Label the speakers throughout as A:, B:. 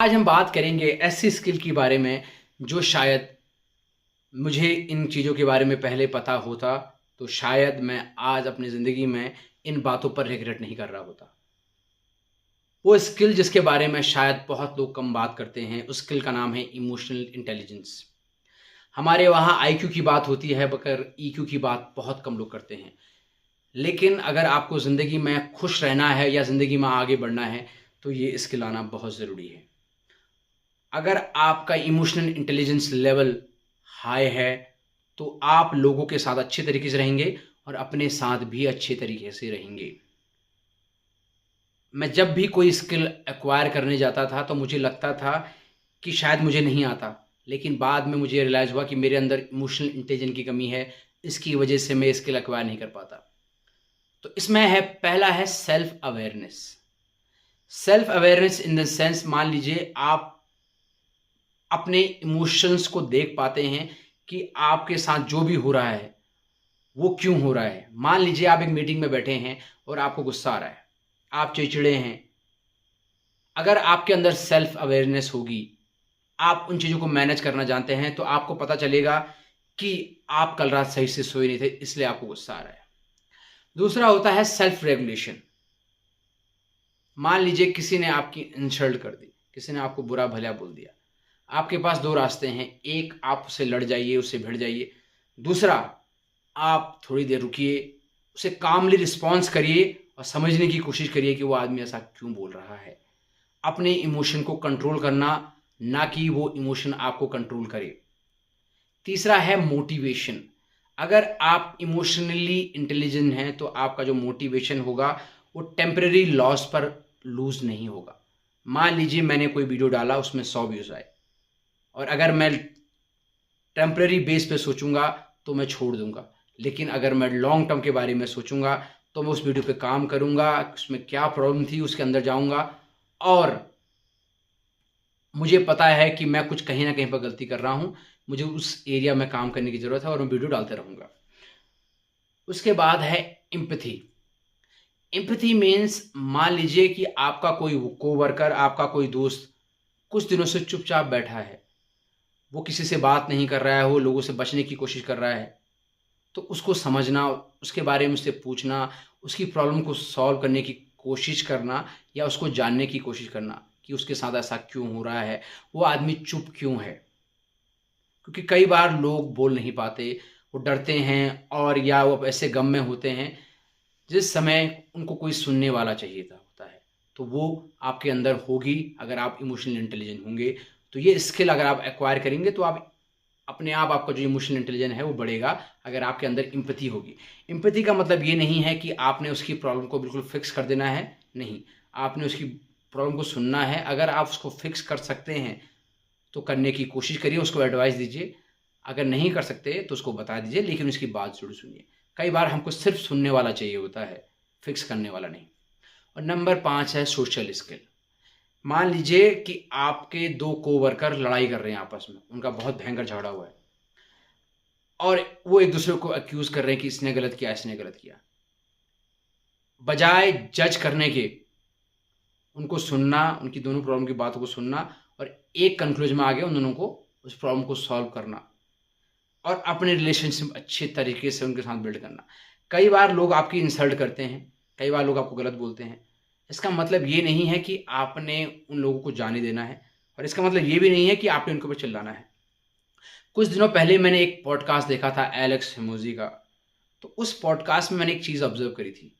A: आज हम बात करेंगे ऐसी स्किल के बारे में जो शायद मुझे इन चीज़ों के बारे में पहले पता होता तो शायद मैं आज अपनी ज़िंदगी में इन बातों पर रिग्रेट नहीं कर रहा होता। वो स्किल जिसके बारे में शायद बहुत लोग कम बात करते हैं, उस स्किल का नाम है इमोशनल इंटेलिजेंस। हमारे वहाँ आईक्यू की बात होती है मगर ईक्यू की बात बहुत कम लोग करते हैं। लेकिन अगर आपको ज़िंदगी में खुश रहना है या ज़िंदगी में आगे बढ़ना है तो ये स्किल आना बहुत ज़रूरी है। अगर आपका इमोशनल इंटेलिजेंस लेवल हाई है तो आप लोगों के साथ अच्छे तरीके से रहेंगे और अपने साथ भी अच्छे तरीके से रहेंगे। मैं जब भी कोई स्किल एक्वायर करने जाता था तो मुझे लगता था कि शायद मुझे नहीं आता, लेकिन बाद में मुझे रियलाइज़ हुआ कि मेरे अंदर इमोशनल इंटेलिजेंस की कमी है, इसकी वजह से मैं स्किल एक्वायर नहीं कर पाता। तो इसमें है, पहला है self awareness. Self awareness in the sense, मान लीजिए आप अपने इमोशंस को देख पाते हैं कि आपके साथ जो भी हो रहा है वो क्यों हो रहा है। मान लीजिए आप एक मीटिंग में बैठे हैं और आपको गुस्सा आ रहा है, आप चिड़चिड़े हैं। अगर आपके अंदर सेल्फ अवेयरनेस होगी, आप उन चीज़ों को मैनेज करना जानते हैं, तो आपको पता चलेगा कि आप कल रात सही से सोए नहीं थे इसलिए आपको गुस्सा आ रहा है। दूसरा होता है सेल्फ रेगुलेशन। मान लीजिए किसी ने आपकी इंसल्ट कर दी, किसी ने आपको बुरा भला बोल दिया। आपके पास दो रास्ते हैं, एक आप उससे लड़ जाइए, उससे भिड़ जाइए। दूसरा, आप थोड़ी देर रुकिए, उसे कामली रिस्पॉन्स करिए और समझने की कोशिश करिए कि वो आदमी ऐसा क्यों बोल रहा है। अपने इमोशन को कंट्रोल करना, ना कि वो इमोशन आपको कंट्रोल करे। तीसरा है मोटिवेशन। अगर आप इमोशनली इंटेलिजेंट हैं तो आपका जो मोटिवेशन होगा वो टेम्परेरी लॉस पर लूज नहीं होगा। मान लीजिए मैंने कोई वीडियो डाला, उसमें 100 व्यूज़ आए, और अगर मैं टेम्परेरी बेस पे सोचूंगा तो मैं छोड़ दूंगा। लेकिन अगर मैं लॉन्ग टर्म के बारे में सोचूंगा तो मैं उस वीडियो पे काम करूंगा, उसमें क्या प्रॉब्लम थी उसके अंदर जाऊंगा, और मुझे पता है कि मैं कुछ कहीं ना कहीं पर गलती कर रहा हूं, मुझे उस एरिया में काम करने की ज़रूरत है और मैं वीडियो डालते रहूंगा। उसके बाद है एम्पैथी। एम्पैथी मीन्स, मान लीजिए कि आपका कोई कोवर्कर, आपका कोई दोस्त कुछ दिनों से चुपचाप बैठा है, वो किसी से बात नहीं कर रहा है, वो लोगों से बचने की कोशिश कर रहा है, तो उसको समझना, उसके बारे में उससे पूछना, उसकी प्रॉब्लम को सॉल्व करने की कोशिश करना या उसको जानने की कोशिश करना कि उसके साथ ऐसा क्यों हो रहा है, वो आदमी चुप क्यों है। क्योंकि कई बार लोग बोल नहीं पाते, वो डरते हैं और या वो ऐसे गम में होते हैं जिस समय उनको कोई सुनने वाला चाहिए था होता है। तो वो आपके अंदर होगी अगर आप इमोशनल इंटेलिजेंट होंगे। तो ये स्किल अगर आप एक्वायर करेंगे तो आप अपने आप, आपका जो इमोशनल इंटेलिजेंस है वो बढ़ेगा अगर आपके अंदर एम्पैथी होगी। एम्पैथी का मतलब ये नहीं है कि आपने उसकी प्रॉब्लम को बिल्कुल फिक्स कर देना है, नहीं, आपने उसकी प्रॉब्लम को सुनना है। अगर आप उसको फिक्स कर सकते हैं तो करने की कोशिश करिए, उसको एडवाइस दीजिए। अगर नहीं कर सकते तो उसको बता दीजिए, लेकिन उसकी बात ज़रूर सुनिए। कई बार हमको सिर्फ सुनने वाला चाहिए होता है, फिक्स करने वाला नहीं। और नंबर 5 है सोशल स्किल। मान लीजिए कि आपके दो कोवर्कर लड़ाई कर रहे हैं आपस में, उनका बहुत भयंकर झगड़ा हुआ है और वो एक दूसरे को अक्यूज़ कर रहे हैं कि इसने गलत किया, इसने गलत किया। बजाय जज करने के उनको सुनना, उनकी दोनों प्रॉब्लम की बातों को सुनना और एक कंक्लूजन में आके उन दोनों को उस प्रॉब्लम को सॉल्व करना और अपने रिलेशनशिप अच्छे तरीके से उनके साथ बिल्ड करना। कई बार लोग आपकी इंसल्ट करते हैं, कई बार लोग आपको गलत बोलते हैं। इसका मतलब ये नहीं है कि आपने उन लोगों को जाने देना है, और इसका मतलब ये भी नहीं है कि आपने उनके ऊपर चिल्लाना है। कुछ दिनों पहले मैंने एक पॉडकास्ट देखा था एलेक्स हेमोजी का। तो उस पॉडकास्ट में मैंने एक चीज़ ऑब्जर्व करी थी।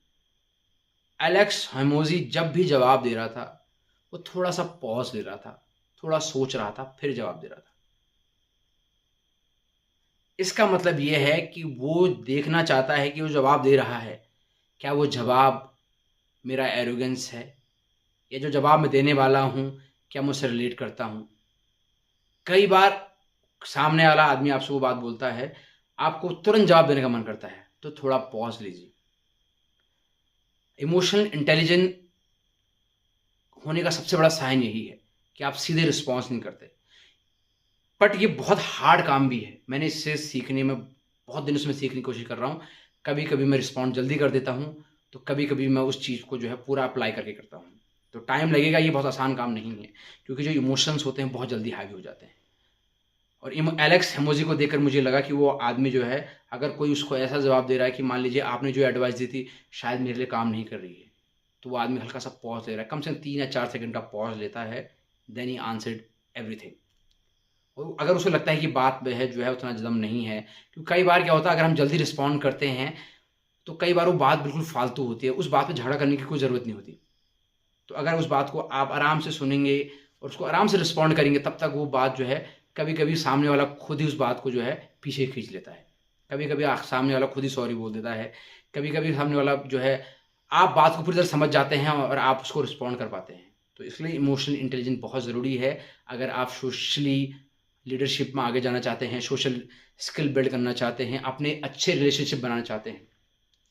A: एलेक्स हेमोजी जब भी जवाब दे रहा था वो थोड़ा सा पॉज ले रहा था, थोड़ा सोच रहा था, फिर जवाब दे रहा था। इसका मतलब ये है कि वो देखना चाहता है कि वो जवाब दे रहा है, क्या वो जवाब मेरा एरोगेंस है, या जो जवाब मैं देने वाला हूँ क्या मैं उससे रिलेट करता हूँ। कई बार सामने वाला आदमी आपसे वो बात बोलता है, आपको तुरंत जवाब देने का मन करता है, तो थोड़ा पॉज लीजिए। इमोशनल इंटेलिजेंट होने का सबसे बड़ा साइन यही है कि आप सीधे रिस्पॉन्स नहीं करते। बट ये बहुत हार्ड काम भी है। मैंने इससे सीखने में बहुत दिनों से मैं सीखने की कोशिश कर रहा हूँ। कभी कभी मैं रिस्पॉन्ड जल्दी कर देता हूँ, तो कभी कभी मैं उस चीज़ को जो है पूरा अप्लाई करके करता हूँ। तो टाइम लगेगा, ये बहुत आसान काम नहीं है, क्योंकि जो इमोशंस होते हैं बहुत जल्दी हावी हो जाते हैं। और एलेक्स हेमोजी को देखकर मुझे लगा कि वो आदमी जो है, अगर कोई उसको ऐसा जवाब दे रहा है कि मान लीजिए आपने जो एडवाइस दी थी शायद मेरे लिए काम नहीं कर रही है, तो वो आदमी हल्का सा पॉज ले रहा है, कम से कम 3 या 4 सेकंड का पॉज लेता है, देन ही आंसर्ड एवरीथिंग। और अगर उसे लगता है कि बात में है जो है उतना दम नहीं है, क्योंकि कई बार क्या होता है अगर हम जल्दी रिस्पॉन्ड करते हैं तो कई बार वो बात बिल्कुल फालतू होती है, उस बात पे झगड़ा करने की कोई ज़रूरत नहीं होती। तो अगर उस बात को आप आराम से सुनेंगे और उसको आराम से रिस्पॉन्ड करेंगे, तब तक वो बात जो है, कभी कभी सामने वाला खुद ही उस बात को जो है पीछे खींच लेता है, कभी कभी सामने वाला खुद ही सॉरी बोल देता है, कभी कभी सामने वाला जो है, आप बात को पूरी तरह समझ जाते हैं और आप उसको रिस्पॉन्ड कर पाते हैं। तो इसलिए इमोशनल इंटेलिजेंस बहुत ज़रूरी है अगर आप सोशली लीडरशिप में आगे जाना चाहते हैं, सोशल स्किल बिल्ड करना चाहते हैं, अपने अच्छे रिलेशनशिप बनाना चाहते हैं।